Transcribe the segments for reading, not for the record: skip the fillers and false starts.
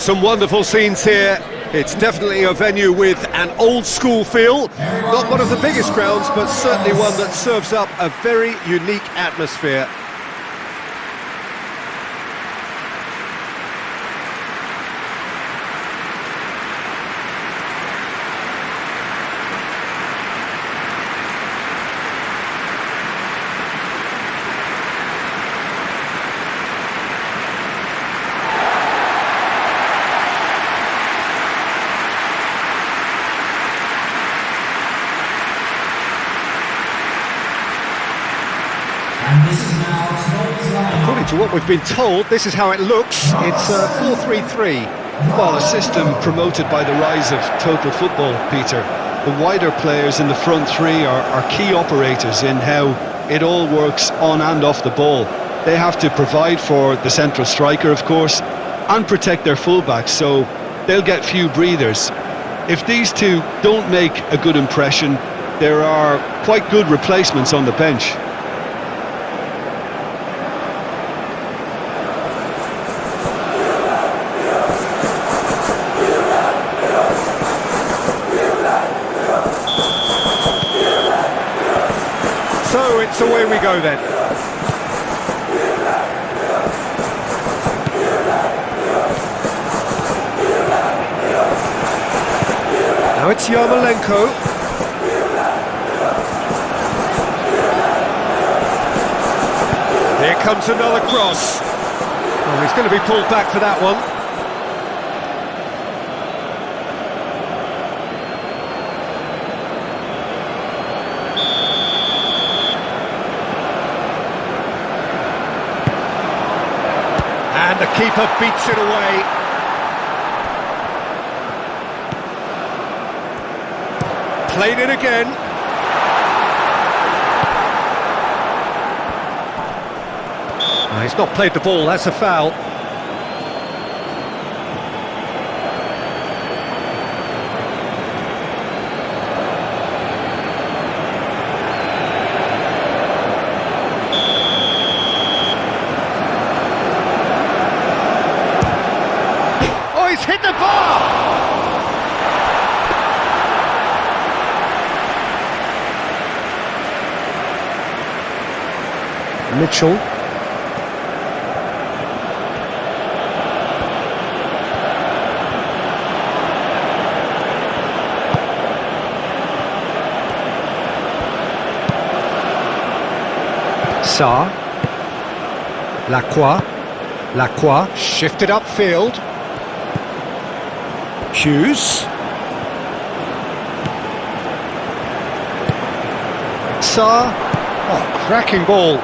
Some wonderful scenes here. It's definitely a venue with an old-school feel. Not one of the biggest grounds, but certainly one that serves up a very unique atmosphere. According to what we've been told, this is how it looks. It's 4-3-3. Well, a system promoted by the rise of total football, Peter. The wider players in the front three are key operators in how it all works on and off the ball. They have to provide for the central striker, of course, and protect their fullbacks, so they'll get few breathers. If these two don't make a good impression, there are quite good replacements on the bench. So it's away we go then. Now it's Yarmolenko. Here comes another cross. Oh, he's going to be pulled back for that one. And the keeper beats it away. Played it again. Oh, he's not played the ball, that's a foul. Hit the bar! Mitchell. Sarr. Lacroix. Shifted upfield. Hughes. Sarr. Oh, cracking ball.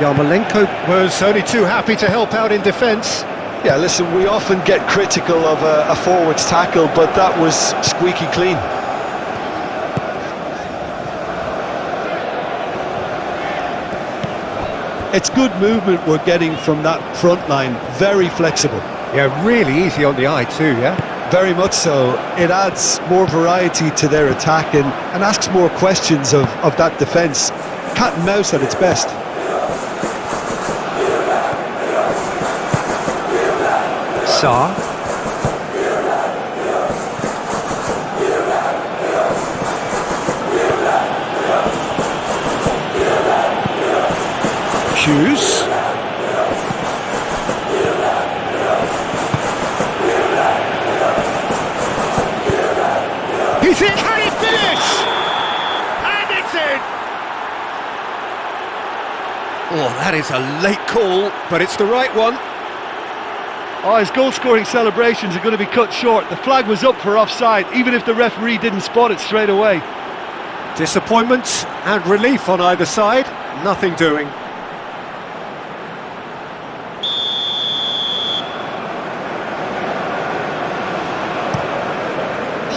Yarmolenko was only too happy to help out in defence. Yeah, listen, we often get critical of a forward's tackle, but that was squeaky clean. It's good movement we're getting from that front line, very flexible. Yeah, really easy on the eye too, yeah? Very much so. It adds more variety to their attack and asks more questions of that defence. Cat and mouse at its best. Sarr. Hughes. He's in. Can he finish? And it's in. Oh, that is a late call, but it's the right one. Oh, his goal-scoring celebrations are going to be cut short. The flag was up for offside, even if the referee didn't spot it straight away. Disappointment and relief on either side. Nothing doing.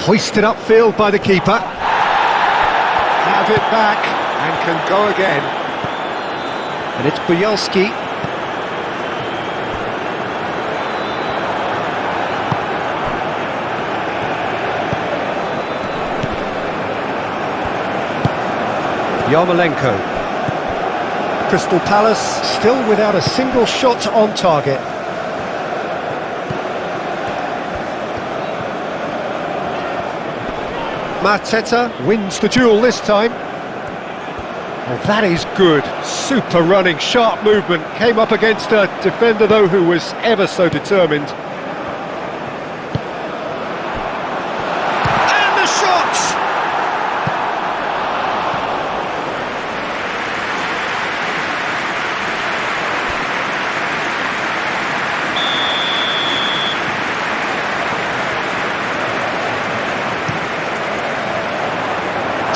Hoisted upfield by the keeper. Have it back and can go again. And it's Bielski. Yarmolenko. Crystal Palace still without a single shot on target. Mateta wins the duel this time. Well, that is good. Super running, sharp movement. Came up against a defender, though, who was ever so determined. And the shot!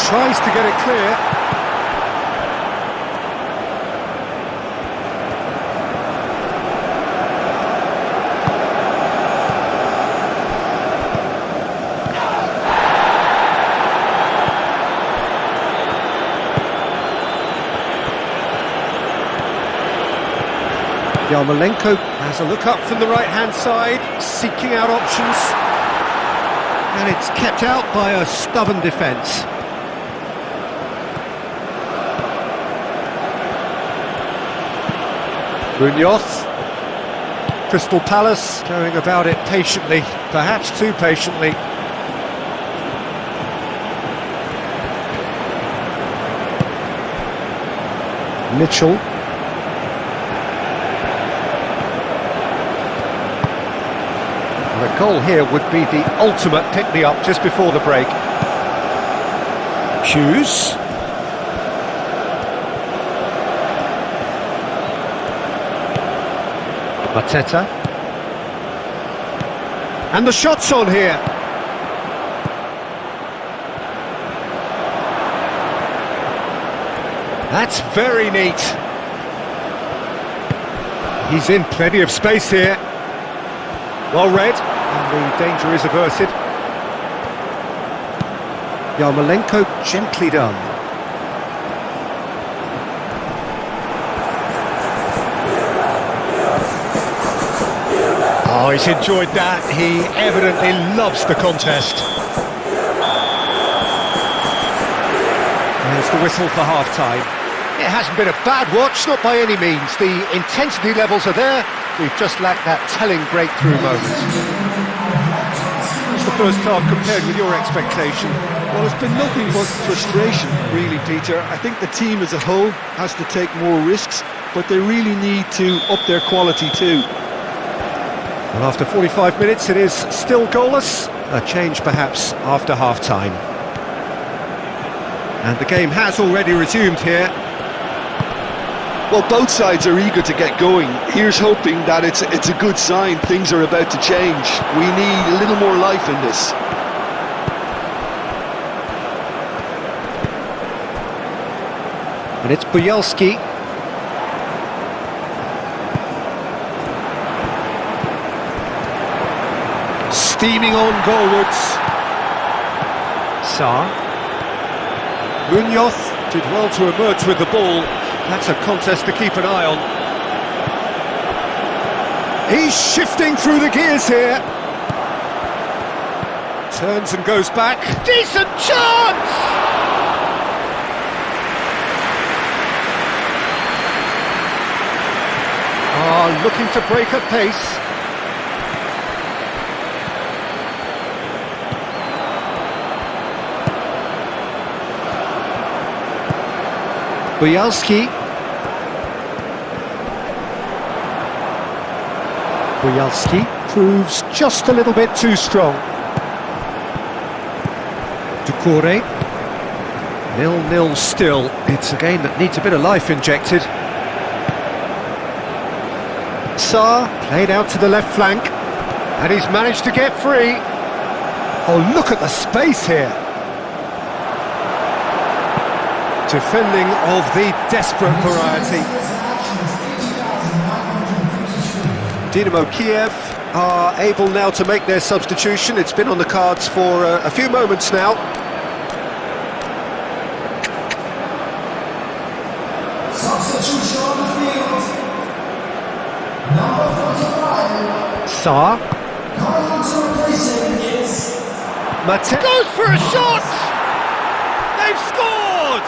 Tries to get it clear. Yarmolenko has a look up from the right-hand side, seeking out options. And it's kept out by a stubborn defence. Munoz. Crystal Palace going about it patiently, perhaps too patiently. Mitchell. The goal here would be the ultimate pick-me-up just before the break. Hughes. Mateta. And the shot's on here. That's very neat. He's in plenty of space here. Well read, and the danger is averted. Yarmolenko gently done. Oh, he's enjoyed that. He evidently loves the contest. There's the whistle for half-time. It hasn't been a bad watch, not by any means. The intensity levels are there. We've just lacked that telling breakthrough moment. What's the first half compared with your expectation? Well, it's been nothing but frustration, really, Peter. I think the team as a whole has to take more risks, but they really need to up their quality too. Well, after 45 minutes, it is still goalless. A change, perhaps, after half-time. And the game has already resumed here. Well, both sides are eager to get going. Here's hoping that it's a good sign. Things are about to change. We need a little more life in this. And it's Bujalski. Steaming on goalwards. Sarr. Munoz did well to emerge with the ball. That's a contest to keep an eye on. He's shifting through the gears here. Turns and goes back. Decent chance! Looking to break at pace. Bujalski. Bujalski proves just a little bit too strong. Ducouré. 0-0 still. It's a game that needs a bit of life injected. Sarr played out to the left flank, and he's managed to get free. Oh, look at the space here. Defending of the desperate variety. Dynamo Kyiv are able now to make their substitution. It's been on the cards for a few moments now. Substitution on the field. Number 45. Sarr. Coming on to replace him is... Mateta goes for a shot! They've scored!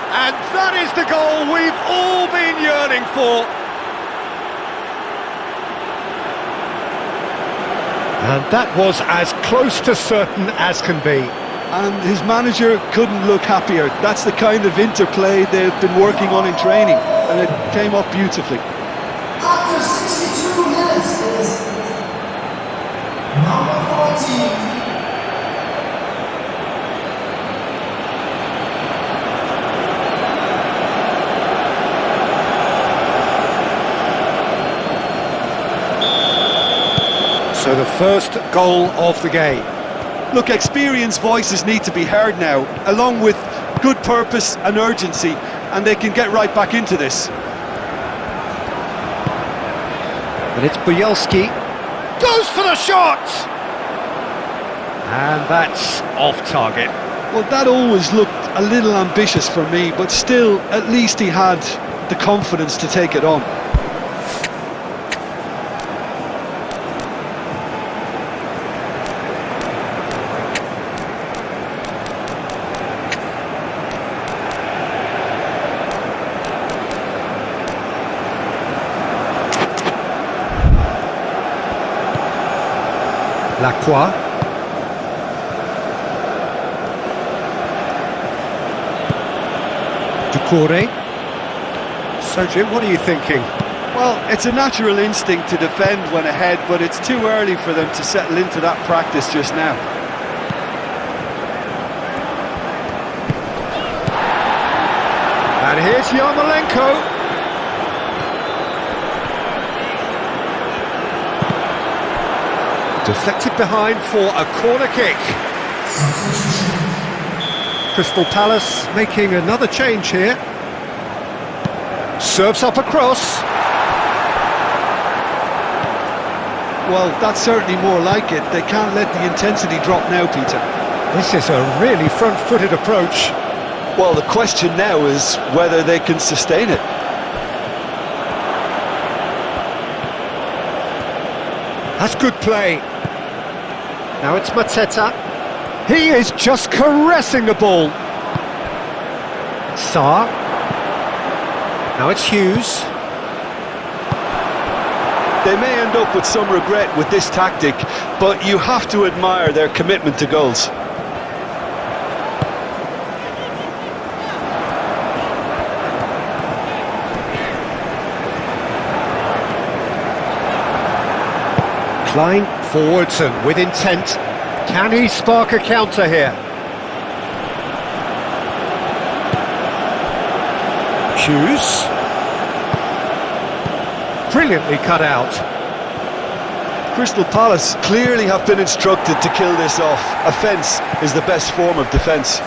And that is the goal we've all been yearning for. And that was as close to certain as can be. and his manager couldn't look happier. That's the kind of interplay they've been working on in training, and it came up beautifully. After 62 minutes is number 14. So the first goal of the game. Look, experienced voices need to be heard now, along with good purpose and urgency, and they can get right back into this. And it's Bielski. Goes for the shot! And that's off target. Well, that always looked a little ambitious for me, but still, at least he had the confidence to take it on. Lacroix. Ducouré. So Jim, what are you thinking? Well, it's a natural instinct to defend when ahead, but it's too early for them to settle into that practice just now. And here's Yarmolenko. Deflected behind for a corner kick. Crystal Palace making another change here. Serves up a cross. Well, that's certainly more like it. They can't let the intensity drop now, Peter. This is a really front-footed approach. Well, the question now is whether they can sustain it. That's good play. Now it's Mateta. He is just caressing the ball. Sarr. Now it's Hughes. They may end up with some regret with this tactic, but you have to admire their commitment to goals. Klein forwards and with intent. Can he spark a counter here? Hughes. Brilliantly cut out. Crystal Palace clearly have been instructed to kill this off. Offence is the best form of defence.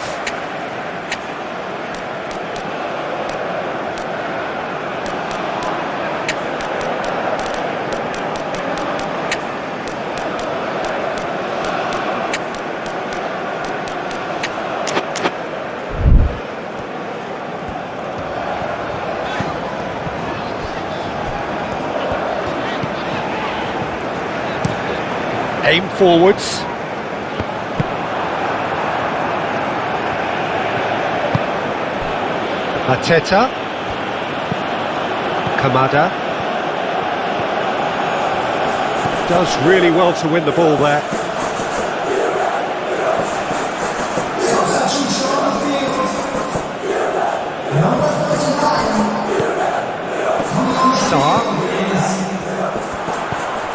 Aim forwards. Mateta. Kamada. Does really well to win the ball there. Substitution on the field. Number 39. Coming on the Sarr. field is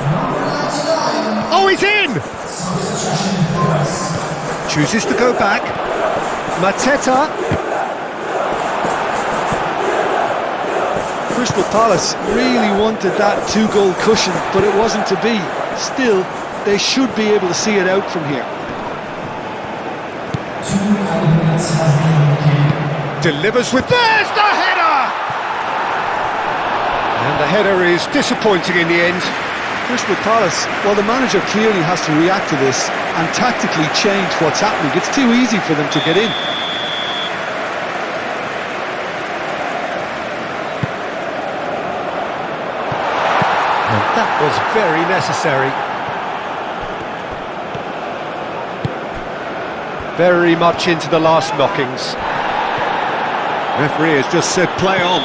number 99. Oh, he's in! Substitution points. Chooses to go back. Mateta. Crystal Palace really wanted that two-goal cushion, but it wasn't to be. Still, they should be able to see it out from here. 2 added minutes has been indicated. Delivers with... There's the header! And the header is disappointing in the end. Crystal Palace, well, the manager clearly has to react to this and tactically change what's happening. It's too easy for them to get in. And that was very necessary. Very much into the last knockings. Referee has just said play on.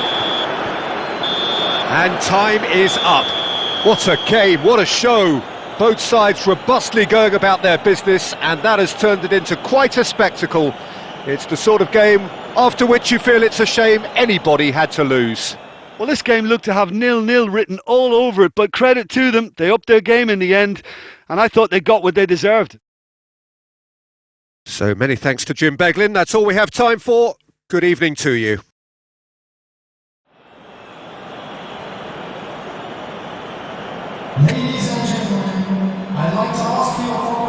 And time is up. What a game, what a show. Both sides robustly going about their business, and that has turned it into quite a spectacle. It's the sort of game after which you feel it's a shame anybody had to lose. Well, this game looked to have 0-0 written all over it, but credit to them, they upped their game in the end, and I thought they got what they deserved. So many thanks to Jim Beglin. That's all we have time for. Good evening to you. Ladies and gentlemen, I'd like to ask for your